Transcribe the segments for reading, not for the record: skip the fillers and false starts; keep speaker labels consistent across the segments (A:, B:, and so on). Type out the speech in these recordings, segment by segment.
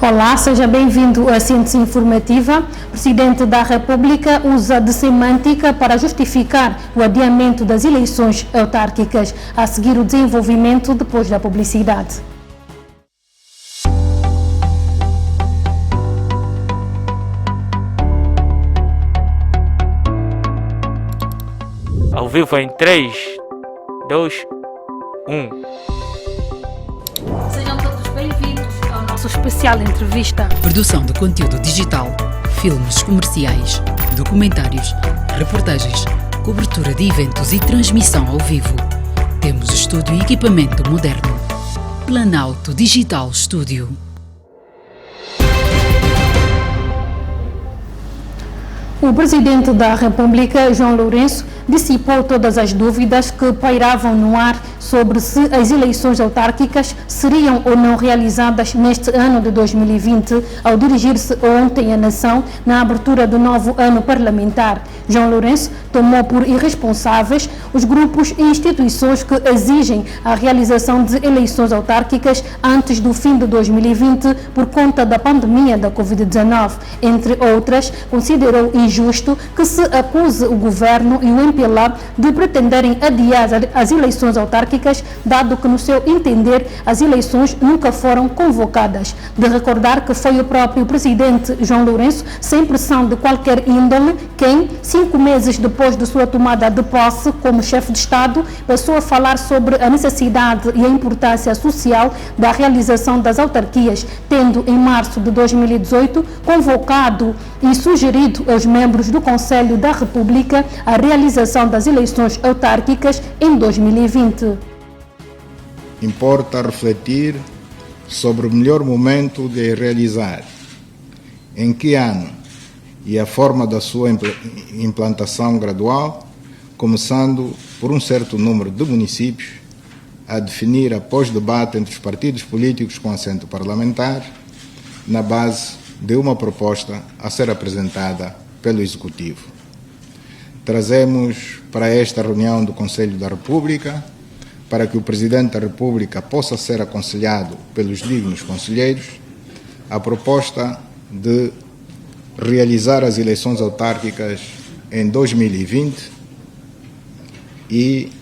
A: Olá, seja bem-vindo à síntese informativa. O Presidente da República usa de semântica para justificar o adiamento das eleições autárquicas, a seguir o desenvolvimento depois da publicidade.
B: Ao vivo em 3, 2, 1.
A: Sejam todos bem-vindos ao nosso especial entrevista.
C: Produção de conteúdo digital, filmes comerciais, documentários, reportagens, cobertura de eventos e transmissão ao vivo. Temos estúdio e equipamento moderno. Planalto Digital Studio.
A: O Presidente da República, João Lourenço, dissipou todas as dúvidas que pairavam no ar sobre se as eleições autárquicas seriam ou não realizadas neste ano de 2020, ao dirigir-se ontem à nação na abertura do novo ano parlamentar. João Lourenço tomou por irresponsáveis os grupos e instituições que exigem a realização de eleições autárquicas antes do fim de 2020 por conta da pandemia da Covid-19. Entre outras, considerou injusto que se acuse o governo e o MPLA de pretenderem adiar as eleições autárquicas, dado que, no seu entender, as eleições nunca foram convocadas. De recordar que foi o próprio Presidente João Lourenço, sem pressão de qualquer índole, quem, 5 meses depois de sua tomada de posse como chefe de Estado, passou a falar sobre a necessidade e a importância social da realização das autarquias, tendo em março de 2018 convocado e sugerido aos membros do Conselho da República a realização das eleições autárquicas em 2020.
D: Importa refletir sobre o melhor momento de realizar, em que ano e a forma da sua implantação gradual, começando por um certo número de municípios, a definir após debate entre os partidos políticos com assento parlamentar, na base de uma proposta a ser apresentada pelo Executivo. Trazemos para esta reunião do Conselho da República, para que o Presidente da República possa ser aconselhado pelos dignos conselheiros, a proposta de realizar as eleições autárquicas em 2020 e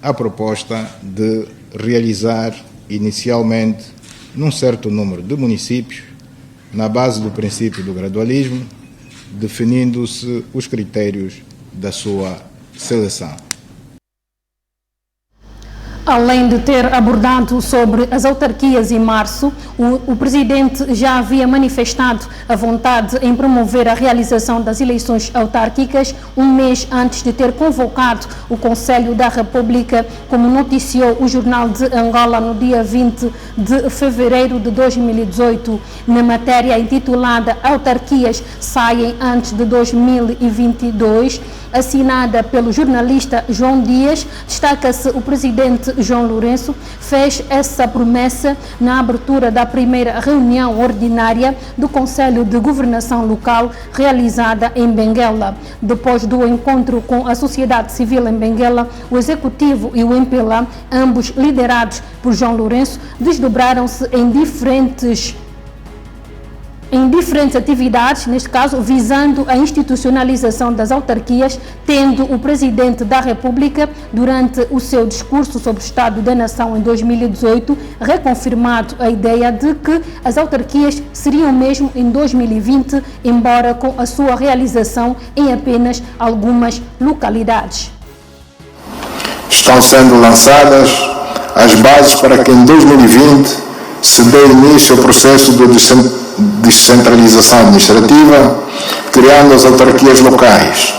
D: a proposta de realizar inicialmente num certo número de municípios, na base do princípio do gradualismo, definindo-se os critérios da sua seleção.
A: Além de ter abordado sobre as autarquias em março, o Presidente já havia manifestado a vontade em promover a realização das eleições autárquicas um mês antes de ter convocado o Conselho da República, como noticiou o Jornal de Angola no dia 20 de fevereiro de 2018. Na matéria intitulada "Autarquias saem antes de 2022", assinada pelo jornalista João Dias, destaca-se o Presidente João Lourenço fez essa promessa na abertura da primeira reunião ordinária do Conselho de Governação Local, realizada em Benguela. Depois do encontro com a sociedade civil em Benguela, o Executivo e o MPLA, ambos liderados por João Lourenço, desdobraram-se em diferentes atividades, neste caso visando a institucionalização das autarquias, tendo o Presidente da República, durante o seu discurso sobre o Estado da Nação em 2018, reconfirmado a ideia de que as autarquias seriam mesmo em 2020, embora com a sua realização em apenas algumas localidades.
E: Estão sendo lançadas as bases para que em 2020 se dê início ao processo de descentralização administrativa, criando as autarquias locais,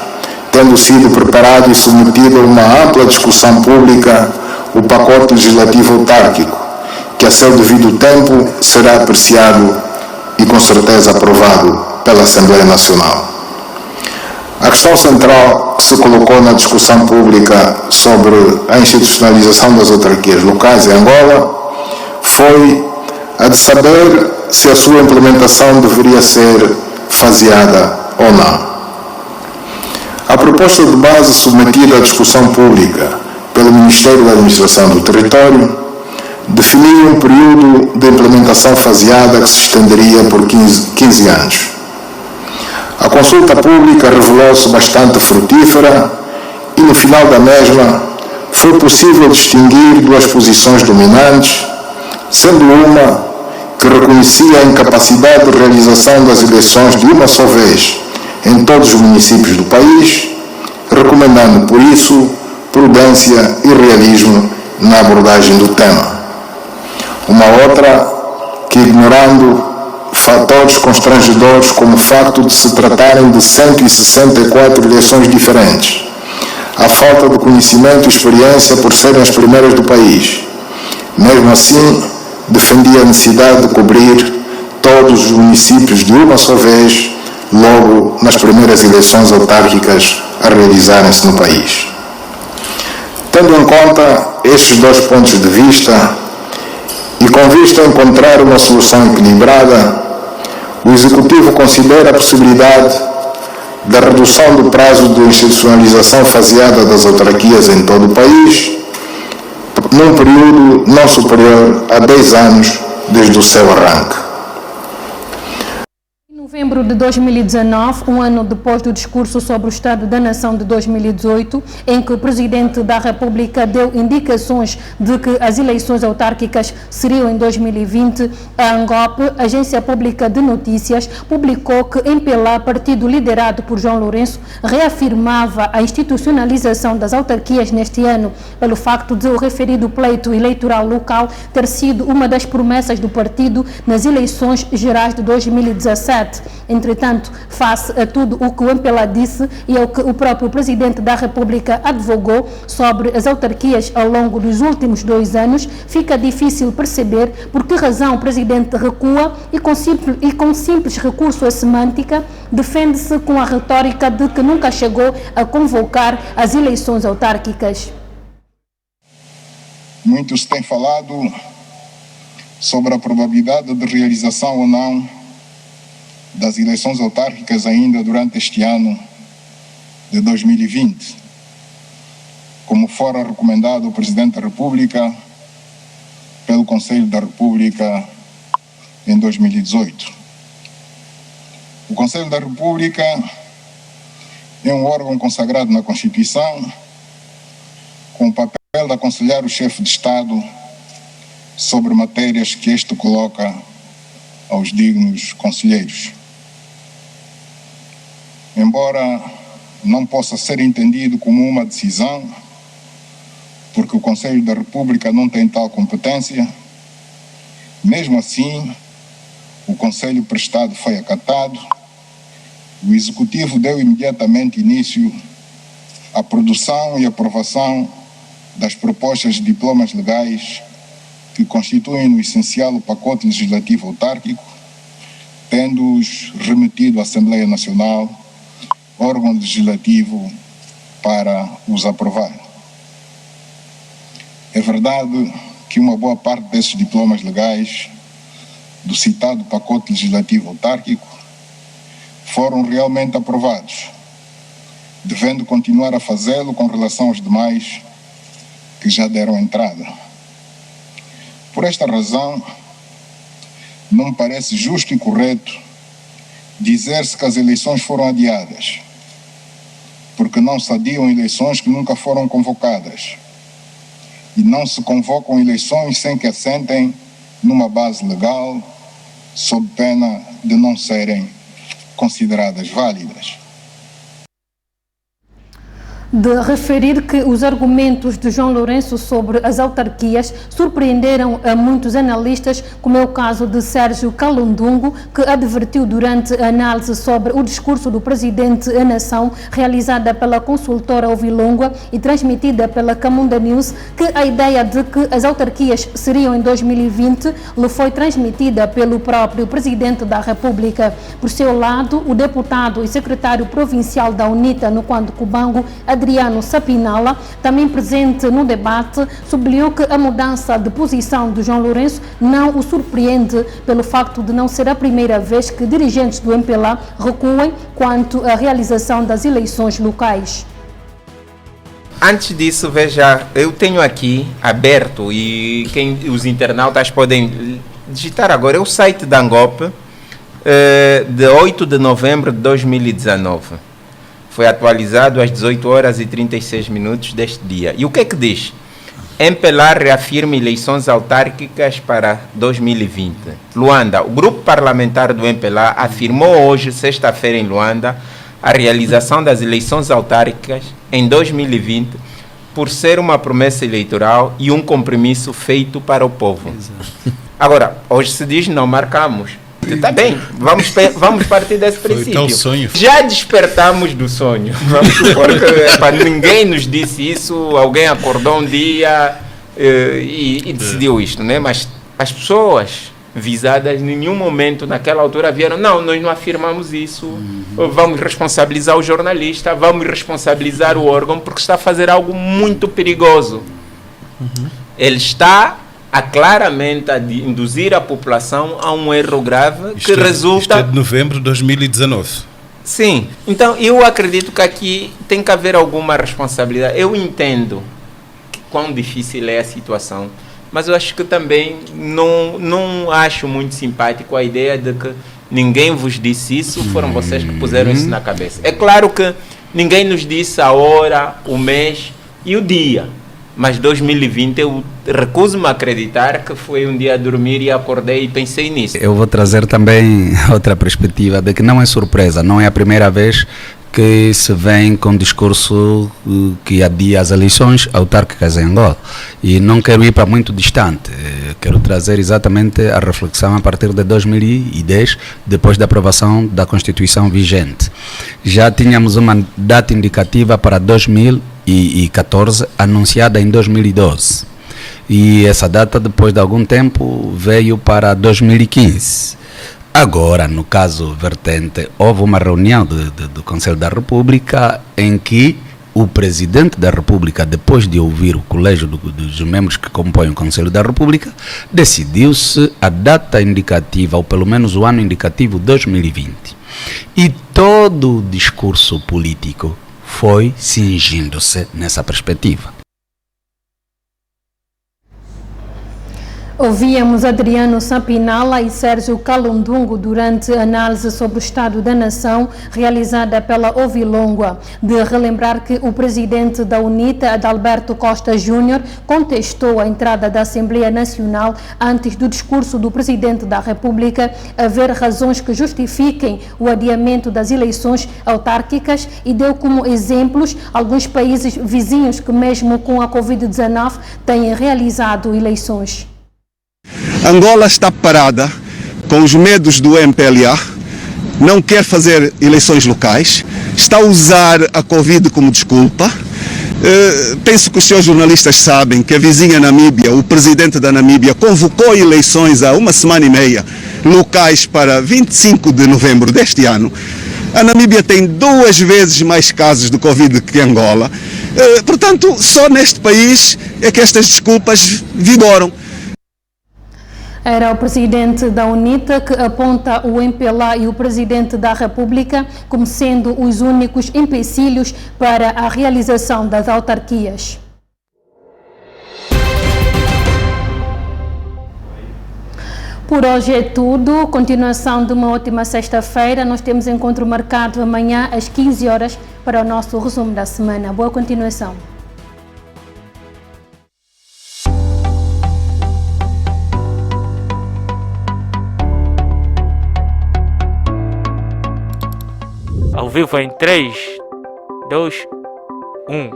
E: tendo sido preparado e submetido a uma ampla discussão pública o pacote legislativo autárquico, que a seu devido tempo será apreciado e com certeza aprovado pela Assembleia Nacional. A questão central que se colocou na discussão pública sobre a institucionalização das autarquias locais em Angola foi a de saber se a sua implementação deveria ser faseada ou não. A proposta de base submetida à discussão pública pelo Ministério da Administração do Território definiu um período de implementação faseada que se estenderia por 15 anos. A consulta pública revelou-se bastante frutífera e, no final da mesma, foi possível distinguir duas posições dominantes, sendo uma que reconhecia a incapacidade de realização das eleições de uma só vez em todos os municípios do país, recomendando, por isso, prudência e realismo na abordagem do tema. Uma outra que, ignorando fatores constrangedores como o facto de se tratarem de 164 eleições diferentes, a falta de conhecimento e experiência por serem as primeiras do país, mesmo assim, defendia a necessidade de cobrir todos os municípios de uma só vez, logo nas primeiras eleições autárquicas a realizarem-se no país. Tendo em conta estes dois pontos de vista e com vista a encontrar uma solução equilibrada, o Executivo considera a possibilidade da redução do prazo de institucionalização faseada das autarquias em todo o país, num período não superior a 10 anos desde o seu arranque.
A: Em novembro de 2019, um ano depois do discurso sobre o Estado da Nação de 2018, em que o Presidente da República deu indicações de que as eleições autárquicas seriam em 2020, a ANGOP, Agência Pública de Notícias, publicou que MPLA, partido liderado por João Lourenço, reafirmava a institucionalização das autarquias neste ano, pelo facto de o referido pleito eleitoral local ter sido uma das promessas do partido nas eleições gerais de 2017. Entretanto, face a tudo o que o MPLA disse e ao que o próprio Presidente da República advogou sobre as autarquias ao longo dos últimos 2 anos, fica difícil perceber por que razão o Presidente recua e com simples recurso à semântica defende-se com a retórica de que nunca chegou a convocar as eleições autárquicas.
D: Muito se tem falado sobre a probabilidade de realização ou não das eleições autárquicas ainda durante este ano de 2020, como fora recomendado o Presidente da República pelo Conselho da República em 2018. O Conselho da República é um órgão consagrado na Constituição com o papel de aconselhar o chefe de Estado sobre matérias que este coloca aos dignos conselheiros. Embora não possa ser entendido como uma decisão, porque o Conselho da República não tem tal competência, mesmo assim, o Conselho prestado foi acatado, o Executivo deu imediatamente início à produção e aprovação das propostas de diplomas legais que constituem no essencial o pacote legislativo autárquico, tendo-os remetido à Assembleia Nacional, órgão legislativo, para os aprovar. É verdade que uma boa parte desses diplomas legais do citado pacote legislativo autárquico foram realmente aprovados, devendo continuar a fazê-lo com relação aos demais que já deram entrada. Por esta razão, não me parece justo e correto dizer-se que as eleições foram adiadas, porque não se adiam eleições que nunca foram convocadas, e não se convocam eleições sem que assentem numa base legal, sob pena de não serem consideradas válidas.
A: De referir que os argumentos de João Lourenço sobre as autarquias surpreenderam a muitos analistas, como é o caso de Sérgio Calundungo, que advertiu durante a análise sobre o discurso do Presidente da Nação, realizada pela consultora Ouvilongua e transmitida pela Camunda News, que a ideia de que as autarquias seriam em 2020 lhe foi transmitida pelo próprio Presidente da República. Por seu lado, o deputado e secretário provincial da UNITA no Quando Cubango, Adriano Sapinala, também presente no debate, sublinhou que a mudança de posição de João Lourenço não o surpreende pelo facto de não ser a primeira vez que dirigentes do MPLA recuem quanto à realização das eleições locais.
F: antes disso, veja, eu tenho aqui aberto e os internautas podem digitar agora, é o site da ANGOP, de 8 de novembro de 2019. Foi atualizado às 18 horas e 36 minutos deste dia. E o que é que diz? MPLA reafirma eleições autárquicas para 2020. Luanda, o grupo parlamentar do MPLA afirmou hoje, sexta-feira em Luanda, a realização das eleições autárquicas em 2020 por ser uma promessa eleitoral e um compromisso feito para o povo. Agora, hoje se diz não marcamos. Está bem, vamos partir desse princípio.
G: Sonho.
F: Já despertamos do sonho. Vamos supor que ninguém nos disse isso, alguém acordou um dia e decidiu isto, né? Mas as pessoas visadas em nenhum momento naquela altura vieram, não, nós não afirmamos isso, vamos responsabilizar o jornalista, vamos responsabilizar o órgão, porque está a fazer algo muito perigoso. Ele está claramente a induzir a população a um erro grave que resulta...
G: Isto é de novembro de 2019.
F: Sim. Então, eu acredito que aqui tem que haver alguma responsabilidade. Eu entendo quão difícil é a situação, mas eu acho que também não acho muito simpático a ideia de que ninguém vos disse isso, foram vocês que puseram isso na cabeça. É claro que ninguém nos disse a hora, o mês e o dia. Mas 2020 eu recuso-me a acreditar que foi um dia a dormir e acordei e pensei nisso.
H: Eu vou trazer também outra perspectiva de que não é surpresa, não é a primeira vez que se vem com discurso que adia as eleições autárquicas em Angola. E não quero ir para muito distante, quero trazer exatamente a reflexão a partir de 2010, depois da aprovação da Constituição vigente. Já tínhamos uma data indicativa para 2014, anunciada em 2012. E essa data, depois de algum tempo, veio para 2015. Agora, no caso vertente, houve uma reunião do Conselho da República em que o Presidente da República, depois de ouvir o colégio dos membros que compõem o Conselho da República, decidiu-se a data indicativa, ou pelo menos o ano indicativo 2020. E todo o discurso político foi cingindo-se nessa perspectiva.
A: Ouvíamos Adriano Sampinala e Sérgio Calundungo durante a análise sobre o estado da nação realizada pela Ouvilongua. De relembrar que o presidente da UNITA, Adalberto Costa Júnior, contestou a entrada da Assembleia Nacional antes do discurso do presidente da República haver razões que justifiquem o adiamento das eleições autárquicas e deu como exemplos alguns países vizinhos que mesmo com a Covid-19 têm realizado eleições.
I: Angola está parada com os medos do MPLA, não quer fazer eleições locais, está a usar a Covid como desculpa. Penso que os senhores jornalistas sabem que a vizinha Namíbia, o presidente da Namíbia, convocou eleições há uma semana e meia locais para 25 de novembro deste ano. A Namíbia tem 2 vezes mais casos de Covid que Angola. Portanto, só neste país é que estas desculpas vigoram.
A: Era o presidente da UNITA que aponta o MPLA e o presidente da República como sendo os únicos empecilhos para a realização das autarquias. Por hoje é tudo. Continuação de uma ótima sexta-feira. Nós temos encontro marcado amanhã às 15 horas para o nosso resumo da semana. Boa continuação.
B: Ao vivo em 3, 2, 1.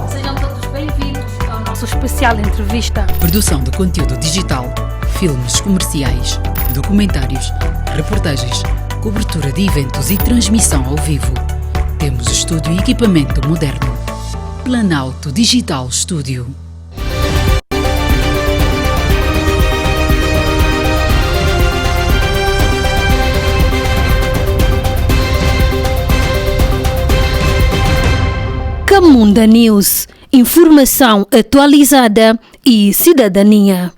A: Sejam todos bem-vindos ao nosso especial entrevista.
C: Produção de conteúdo digital, filmes comerciais, documentários, reportagens, cobertura de eventos e transmissão ao vivo. Temos estúdio e equipamento moderno. Planalto Digital Studio.
J: Camunda News, informação atualizada e cidadania.